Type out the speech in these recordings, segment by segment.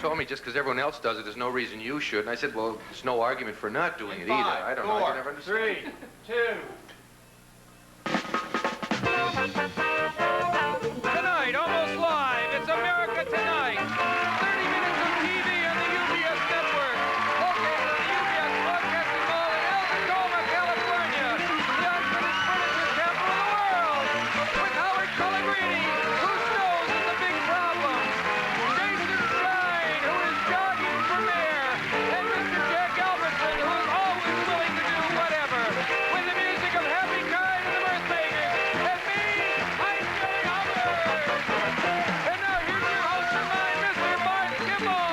told me just because everyone else does it, there's no reason you should. And I said, well, there's no argument for not doing it either. I don't know. I can never understand. 3, 2. Tonight, almost live, it's America Tonight. 30 minutes of TV on the UBS network. Located at the UBS Broadcasting Hall in Alta Coma, California. The unfinished furniture capital of the world. With Howard Pelegrini, whose nose is a big problem. Jason Stein, who is jogging for mayor. And Mr. Jack Albertson, who is always willing to do whatever. With the music of Happy Kyne and the Birthmakers. And me, I'm Jerry Hubbard. And now here's your host of mine, Mr. Barth Gimble.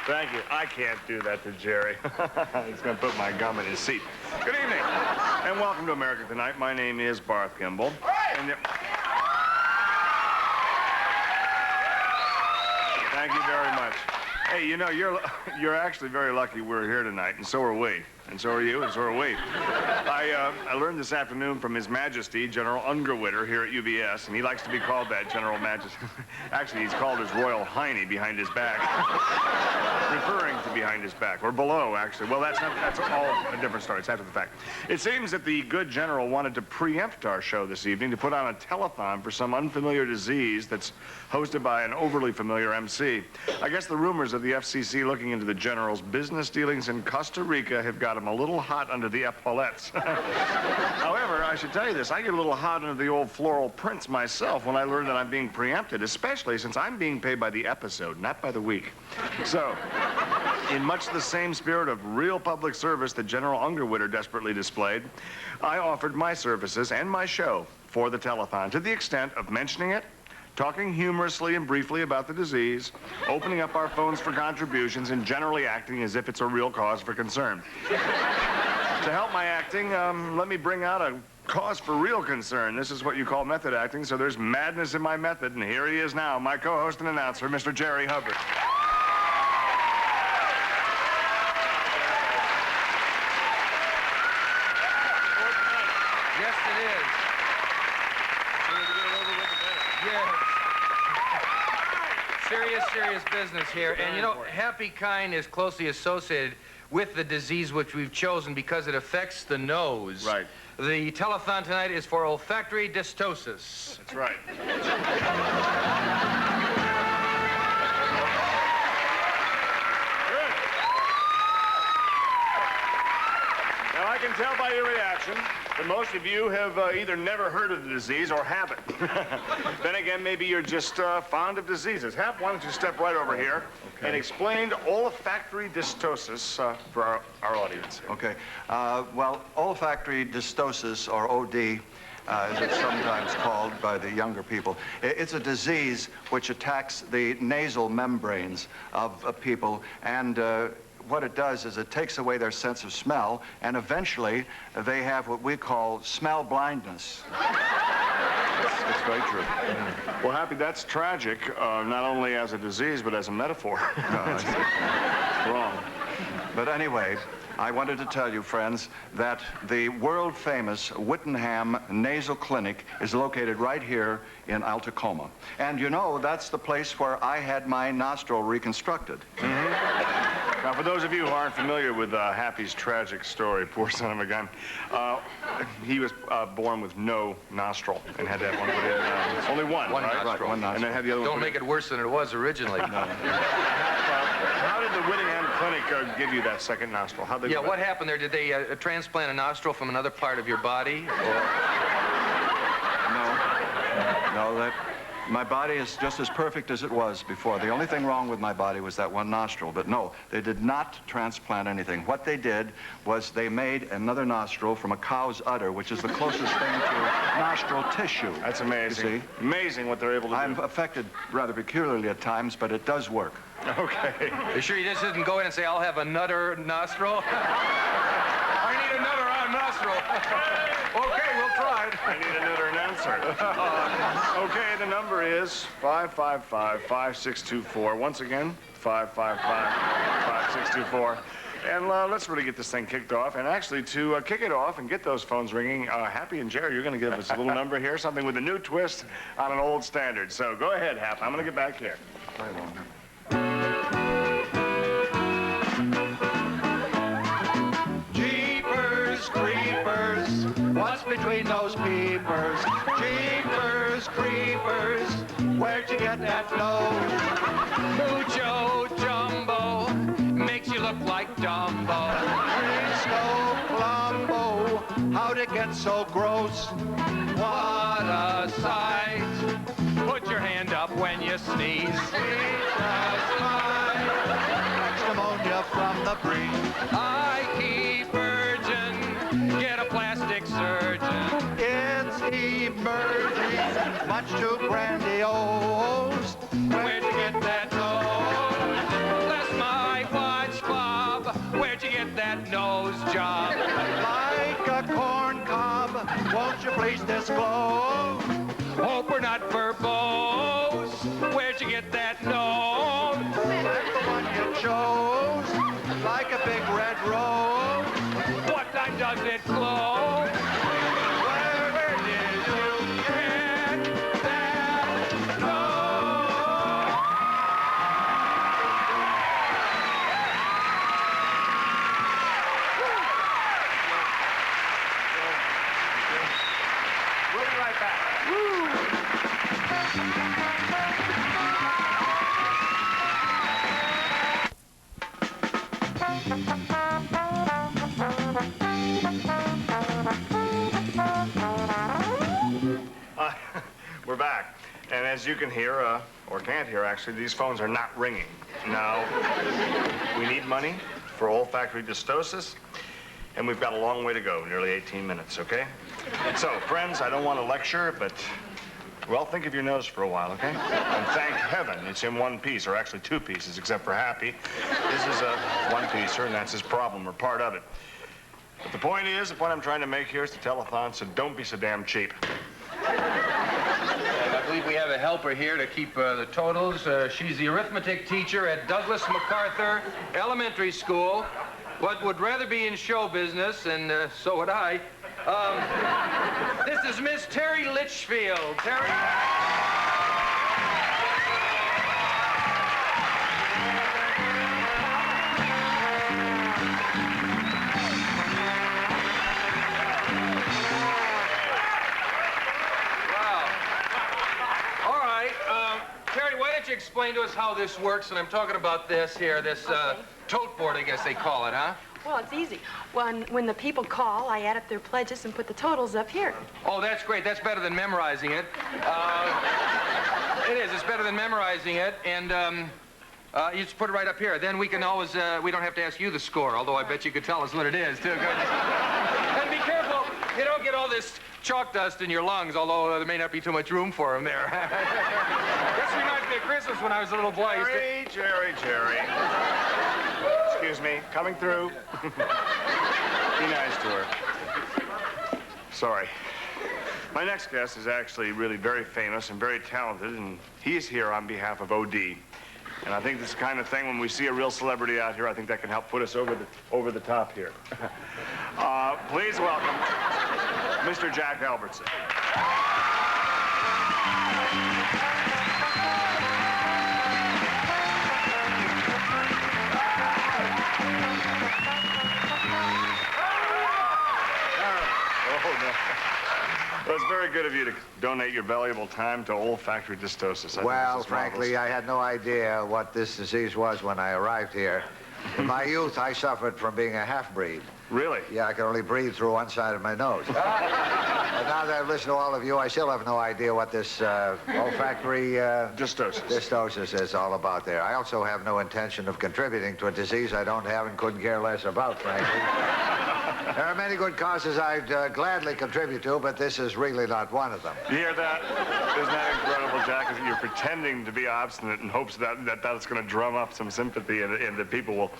Thank you. I can't do that to Jerry. He's going to put my gum in his seat. Good evening, and welcome to America Tonight. My name is Barth Gimble. And thank you very much. Hey, you know, you're actually very lucky we're here tonight, and so are we. And so are you, and so are we. I learned this afternoon from His Majesty, General Ungerwitter, here at UBS, and he likes to be called that, General Majesty. Actually, he's called his Royal Hiney behind his back. Referring to behind his back, or below, actually. Well, that's all a different story. It's after the fact. It seems that the good general wanted to preempt our show this evening to put on a telethon for some unfamiliar disease that's hosted by an overly familiar MC. I guess the rumors of the FCC looking into the general's business dealings in Costa Rica have got him a little hot under the epaulettes. However, I should tell you this, I get a little hot under the old floral prints myself when I learn that I'm being preempted, especially since I'm being paid by the episode, not by the week. So, in much the same spirit of real public service that General Ungerwitter desperately displayed, I offered my services and my show for the telethon to the extent of mentioning it, talking humorously and briefly about the disease, opening up our phones for contributions, and generally acting as if it's a real cause for concern. To help my acting, let me bring out a cause for real concern. This is what you call method acting, so there's madness in my method, and here he is now, my co-host and announcer, Mr. Jerry Hubbard. Yes, it is. Yes. Serious business here. And you know, Happy Kyne is closely associated with the disease which we've chosen because it affects the nose. Right. The telethon tonight is for olfactory dystosis. That's right. Good. Now, I can tell by your reaction that most of you have either never heard of the disease or haven't. Then again, maybe you're just fond of diseases. Hap, why don't you step right over here and explain olfactory dystosis for our audience. Okay. Well, olfactory dystosis, or OD, as it's sometimes called by the younger people, it's a disease which attacks the nasal membranes of people, and what it does is it takes away their sense of smell, and eventually they have what we call smell blindness. It's very true. Well, Happy, that's tragic, not only as a disease, but as a metaphor. It's wrong. But anyway, I wanted to tell you, friends, that the world-famous Whittenham Nasal Clinic is located right here in Alta Coma. And you know, that's the place where I had my nostril reconstructed. Now, for those of you who aren't familiar with Happy's tragic story, poor son of a gun, he was born with no nostril and had to have one put in. Only one, One right? nostril. One nostril. And then had the other one Don't put make it worse than it was originally. How did the Whittingham Clinic give you that second nostril? How'd they Yeah, do what that? happened there? Did they transplant a nostril from another part of your body? No, my body is just as perfect as it was before. The only thing wrong with my body was that one nostril. But no, they did not transplant anything. What they did was they made another nostril from a cow's udder, which is the closest thing to nostril tissue. That's amazing. You see? Amazing what they're able to I'm do. affected rather peculiarly at times, but it does work. Okay. You sure you just didn't go in and say, I'll have a nutter nostril? I need a nutter nostril. Okay, we'll try it. I need another announcer. Okay, the number is 555-5624. Once again, 555-5624. And let's really get this thing kicked off. And actually, to kick it off and get those phones ringing, Happy and Jerry, you're going to give us a little number here, something with a new twist on an old standard. So go ahead, Hap. I'm going to get back here. Jeepers creepers, what's between those peepers? Jeepers creepers, where'd you get that nose? Mucho jumbo makes you look like Dumbo. Crisco Colombo, how'd it get so gross? What a sight! Put your hand up when you sneeze. Catch pneumonia from the breeze. I keep urging, get a plastic surgeon. It's emerging, much too grandiose. Where'd you get that nose? Bless my watch, Bob. Where'd you get that nose job? Like a corn cob, won't you please disclose? Hope we're not verbose. Where'd you get that nose? That's the one you chose, like a big red rose. What time does it close? Where did you get that nose? We'll be right back. We're back. And as you can hear, or can't hear actually, these phones are not ringing. Now, we need money for olfactory dystosis, and we've got a long way to go, nearly 18 minutes, okay? So, friends, I don't want to lecture, but, well, think of your nose for a while, okay? And thank heaven it's in one piece, or actually two pieces, except for Happy. This is a one-piecer, and that's his problem, or part of it. But the point I'm trying to make here is the telethon, so don't be so damn cheap. I believe we have a helper here to keep the totals. She's the arithmetic teacher at Douglas MacArthur Elementary School. What would rather be in show business, and so would I. This is Miss Terry Litchfield. Terry. Explain to us how this works, and I'm talking about this here, this tote board, I guess they call it, huh? Well, it's easy. When the people call, I add up their pledges and put the totals up here. Oh, that's great. That's better than memorizing it. It is. It's better than memorizing it, and you just put it right up here. Then we can always, we don't have to ask you the score, although I bet you could tell us what it is, too. And be careful, you don't get all this chalk dust in your lungs, although there may not be too much room for them there. This reminds me of Christmas when I was a little boy. Jerry. Excuse me, coming through. Be nice to her. Sorry. My next guest is actually really very famous and very talented, and he's here on behalf of OD. And I think this kind of thing, when we see a real celebrity out here, I think that can help put us over the top here. Please welcome Mr. Jack Albertson. Well, it's very good of you to donate your valuable time to olfactory dystosis. Well, frankly, I had no idea what this disease was when I arrived here. In my youth, I suffered from being a half-breed. Really? Yeah, I could only breathe through one side of my nose. But now that I've listened to all of you, I still have no idea what this olfactory dystosis is all about there. I also have no intention of contributing to a disease I don't have and couldn't care less about, frankly. There are many good causes I'd gladly contribute to, but this is really not one of them. You hear that? Isn't that incredible, Jack? You're pretending to be obstinate in hopes that's going to drum up some sympathy and that people will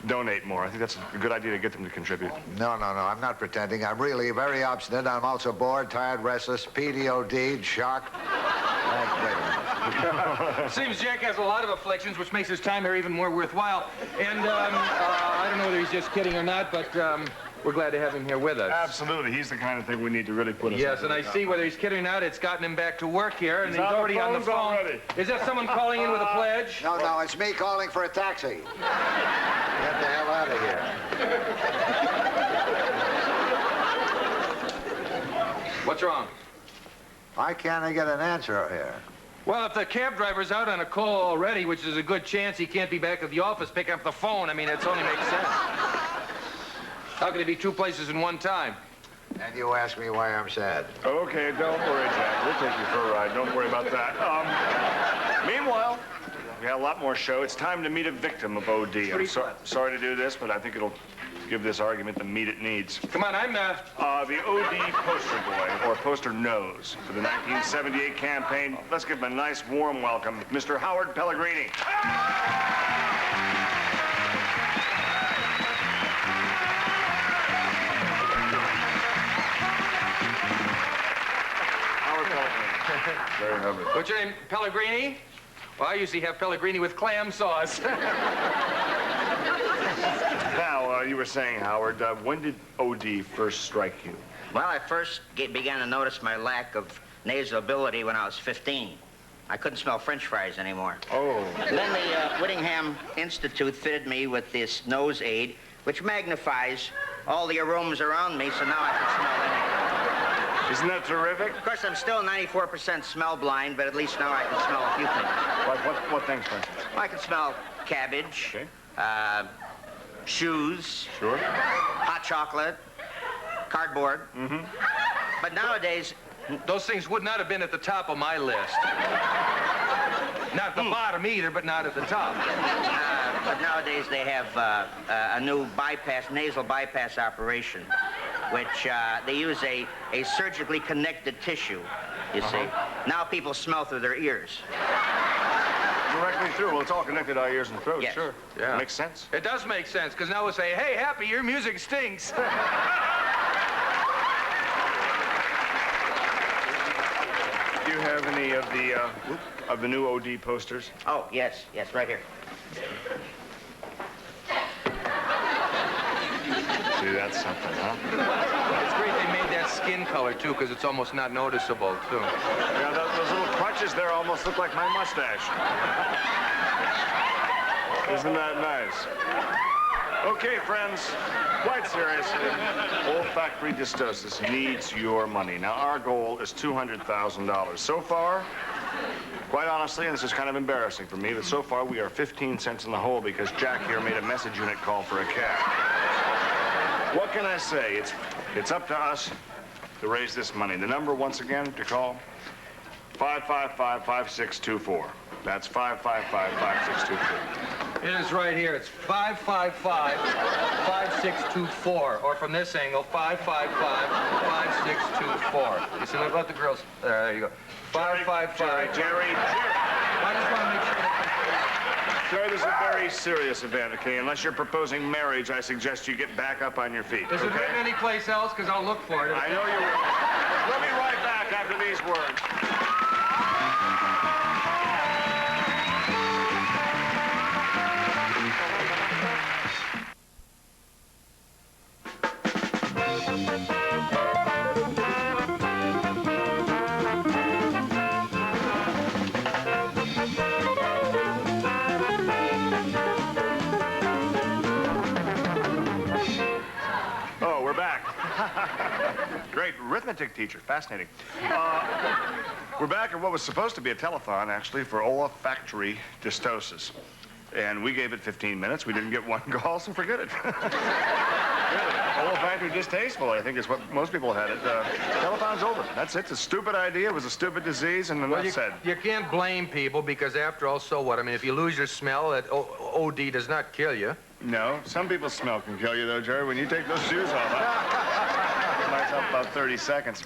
donate more. I think that's a good idea to get them to contribute. No, I'm not pretending. I'm really very obstinate. I'm also bored, tired, restless, PDOD'd, shocked. Wait a minute. Seems Jack has a lot of afflictions, which makes his time here even more worthwhile. And I don't know whether he's just kidding or not, but we're glad to have him here with us. Absolutely. He's the kind of thing we need to really put us Yes, and I see whether he's kidding or not, it's gotten him back to work here, and he's on the already on the phones phone. already. Is that someone calling in with a pledge? No, it's me calling for a taxi. Get the hell out of here. What's wrong? Why can't I get an answer here? Well, if the cab driver's out on a call already, which is a good chance he can't be back at the office picking up the phone, I mean, it only makes sense. How can it be two places in one time? And you ask me why I'm sad. Okay, don't worry, Jack. We'll take you for a ride. Don't worry about that. Meanwhile, we got a lot more show. It's time to meet a victim of OD. I'm sorry to do this, but I think it'll give this argument the meat it needs. Come on, I'm the OD poster boy, or poster nose, for the 1978 campaign. Let's give him a nice, warm welcome, Mr. Howard Pelegrini. Howard Pelegrini. Jerry Hubbard. What's your name? Pellegrini? Well, I usually have Pellegrini with clam sauce. Now, you were saying, Howard, when did OD first strike you? Well, I first began to notice my lack of nasal ability when I was 15. I couldn't smell French fries anymore. Oh. And then the Whittingham Institute fitted me with this nose aid, which magnifies all the aromas around me, so now I can smell anything. Isn't that terrific? Of course, I'm still 94% smell blind, but at least now I can smell a few things. What things, for instance? I can smell cabbage, Okay. shoes, Sure. hot chocolate, cardboard. Mm-hmm. But nowadays, Those things would not have been at the top of my list. Not at the bottom either, but not at the top. but nowadays they have a new nasal bypass operation, which they use a surgically connected tissue, you see. Now people smell through their ears. Directly through. Well, it's all connected to our ears and throats. Yes. Sure. Yeah. Makes sense. It does make sense, because now we'll say, hey, Happy, your music stinks. Do you have any of the new OD posters? Oh, yes, right here. See, that's something, huh? It's great they made that skin color, too, because it's almost not noticeable, too. Yeah, those little crutches there almost look like my mustache. Isn't that nice? Okay, friends, quite seriously, Olfactory Dystosis needs your money. Now, our goal is $200,000. So far, quite honestly, and this is kind of embarrassing for me, but so far we are 15 cents in the hole because Jack here made a message unit call for a cab. What can I say? It's up to us to raise this money. The number, once again, to call, 555-5624. That's 555-5624. It is right here. It's 555-5624. Or from this angle, 555-5624. You see, let the girls... there you go. 555... Jerry. I just want to make sure... Jerry, this is a very serious event, okay? Unless you're proposing marriage, I suggest you get back up on your feet, Is it written any place else? Because I'll look for it. I know you will. We'll be right back after these words. Oh, we're back. Great arithmetic teacher. Fascinating. We're back at what was supposed to be a telethon, actually, for Olfactory Dystosis. And we gave it 15 minutes. We didn't get one call, so forget it. Really. Olfactory distasteful, I think, is what most people had it. Telethon's over. That's it. It's a stupid idea. It was a stupid disease, and Well, that's said. you can't blame people because, after all, so what? I mean, if you lose your smell, that OD does not kill you. No. Some people's smell can kill you, though, Jerry. When you take those shoes off, it lasts up about 30 seconds.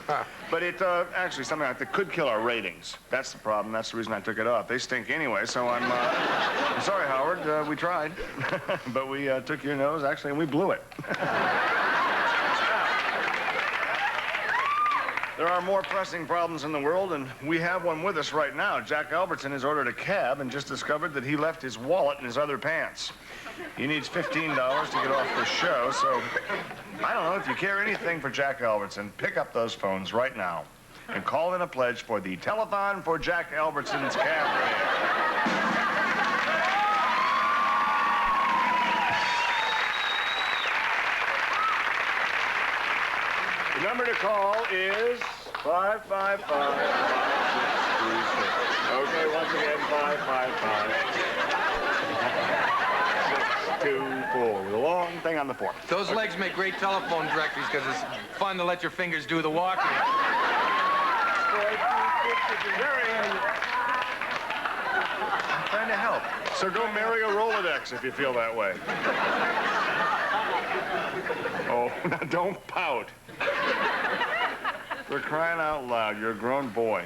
But it actually, something like that could kill our ratings. That's the problem. That's the reason I took it off. They stink anyway, so I'm sorry, Howard. We tried. But we took your nose, actually, and we blew it. There are more pressing problems in the world, and we have one with us right now. Jack Albertson has ordered a cab and just discovered that he left his wallet in his other pants. He needs $15 to get off the show, so I don't know if you care anything for Jack Albertson, pick up those phones right now and call in a pledge for the telethon for Jack Albertson's cab fare. The number to call is 555-5636. Okay, once again, 555-624. With a long thing on the 4. Those legs make great telephone directories because it's fun to let your fingers do the walking. I'm trying to help. So go marry a Rolodex if you feel that way. Oh, now don't pout. For crying out loud, you're a grown boy.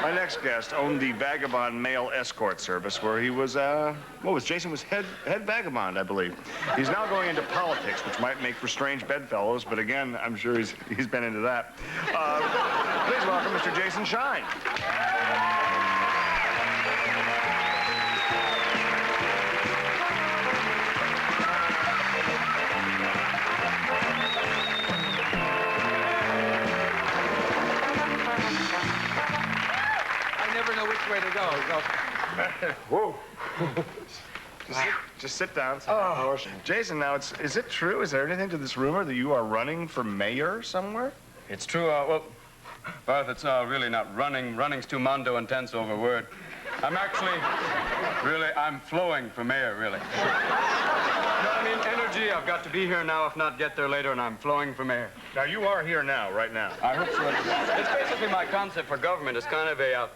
My next guest owned the vagabond male escort service where he was, Jason was head vagabond, I believe. He's now going into politics, which might make for strange bedfellows, but again, I'm sure he's been into that. Please welcome Mr. Jason Shine. Which way to go? Whoa. Just sit down. Jason, now, is it true? Is there anything to this rumor that you are running for mayor somewhere? It's true. Well, Barth, it's really not running. Running's too mondo intense over word. I'm actually, I'm flowing for mayor, really. No, I mean, energy. I've got to be here now, if not get there later, and I'm flowing for mayor. Now, you are here now, right now. I hope so. It's basically my concept for government. It's kind of a,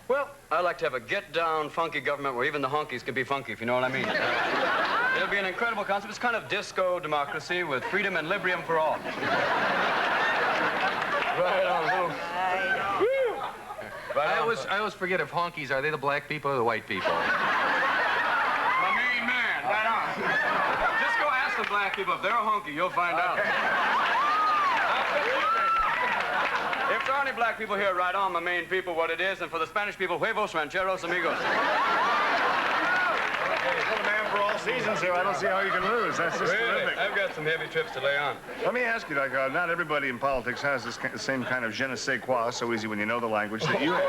well, I like to have a get-down, funky government where even the honkies can be funky, if you know what I mean. It'll be an incredible concept. It's kind of disco democracy with freedom and liberum for all. Right on, Lou. I always forget if honkies, are they the black people or the white people? My main man, right on. Just go ask the black people if they're a honky, you'll find out. If there are any black people here, right on, my main people, what it is, and for the Spanish people, huevos, rancheros, amigos. Well, the man for all seasons here. I don't see how you can lose. That's just terrific. I've got some heavy trips to lay on. Let me ask you, not everybody in politics has this same kind of je ne sais quoi, so easy when you know the language that you have.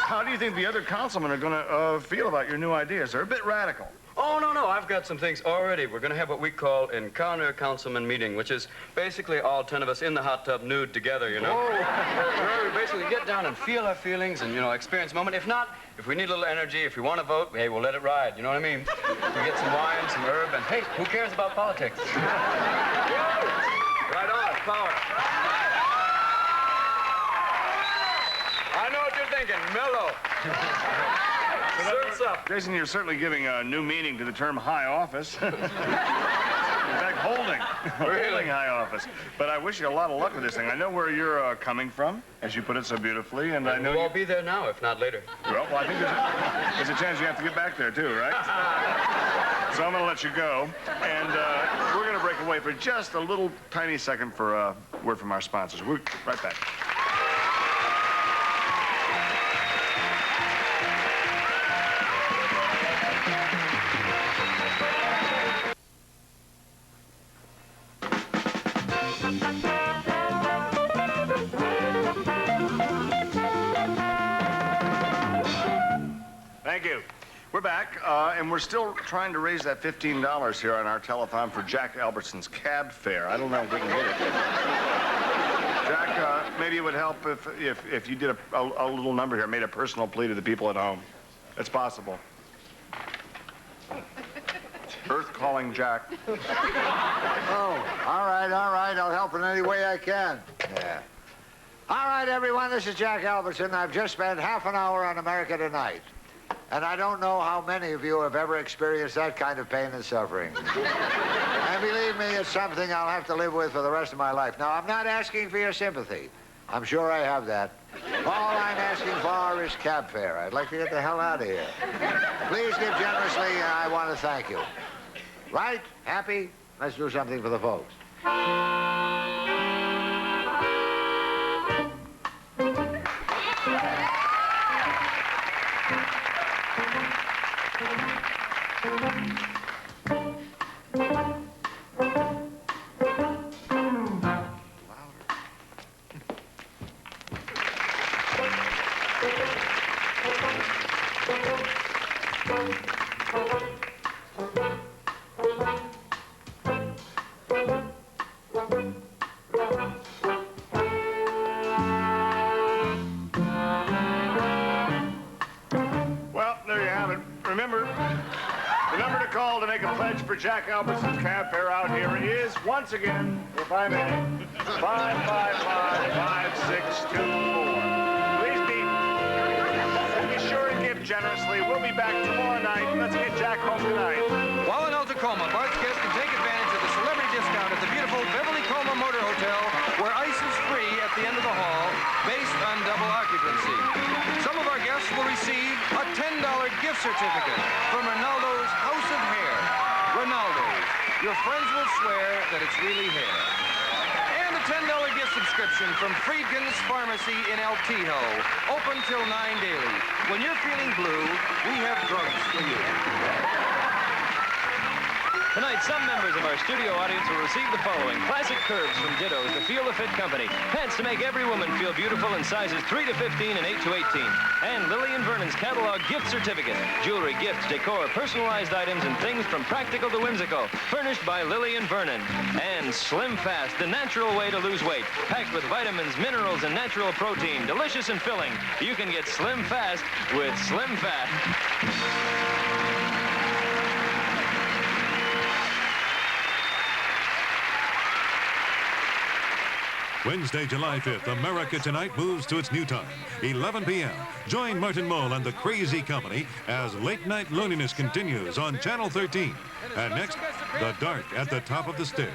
How do you think the other councilmen are going to feel about your new ideas? They're a bit radical. Oh, no, I've got some things already. We're going to have what we call Encounter Councilman Meeting, which is basically all 10 of us in the hot tub nude together, you know? Where we basically get down and feel our feelings and, experience a moment. If not, if we need a little energy, if we want to vote, hey, we'll let it ride, you know what I mean? We get some wine, some herb, and hey, who cares about politics? Right on, power. I know what you're thinking, mellow. Jason, you're certainly giving a new meaning to the term high office. In fact, holding high office. But I wish you a lot of luck with this thing. I know where you're coming from, as you put it so beautifully, and I know we'll all be there now, if not later. Well, I think there's a chance you have to get back there, too, right? So I'm going to let you go, and we're going to break away for just a little tiny second for a word from our sponsors. We'll be right back. Thank you. We're back, and we're still trying to raise that $15 here on our telethon for Jack Albertson's cab fare. I don't know if we can get it. Jack, maybe it would help if you did a little number here, made a personal plea to the people at home. It's possible. Earth calling Jack. Oh, all right. I'll help in any way I can. Yeah. All right, everyone, this is Jack Albertson. I've just spent half an hour on America Tonight. And I don't know how many of you have ever experienced that kind of pain and suffering. And believe me, it's something I'll have to live with for the rest of my life. Now, I'm not asking for your sympathy. I'm sure I have that. All I'm asking for is cab fare. I'd like to get the hell out of here. Please give generously, and I want to thank you. Right? Happy? Let's do something for the folks. Well, there you have it. Remember, the number to call to make a pledge for Jack Albertson's cab fare out here is, once again, if I may, 555-5624. Please be sure and give generously. We'll be back tomorrow night. Let's get Jack home tonight. While in Alta Coma, Barth's guests can take advantage of the celebrity discount at the beautiful Beverly Coma Motor Hotel, where ice is free at the end of the hall, based on double occupancy. Some of our guests will receive a $10 gift certificate from Ronaldo's House of Hair. Ronaldo's. Your friends will swear that it's really hair. And a $10 gift subscription from Friedkin's Pharmacy in El Tijo, open till 9 daily. When you're feeling blue, we have drugs for you. Tonight, some members of our studio audience will receive the following: classic curves from Ditto's, the Feel the Fit Company, pants to make every woman feel beautiful in sizes 3 to 15 and 8 to 18, and Lillian Vernon's catalog gift certificate, jewelry, gifts, decor, personalized items, and things from practical to whimsical, furnished by Lillian Vernon. And Slim Fast, the natural way to lose weight, packed with vitamins, minerals, and natural protein, delicious and filling. You can get Slim Fast with Slim Fast. Wednesday, July 5th, America Tonight moves to its new time, 11 p.m. Join Martin Mull and the Crazy Company as Late Night Loneliness continues on Channel 13. And next, The Dark at the Top of the Stairs.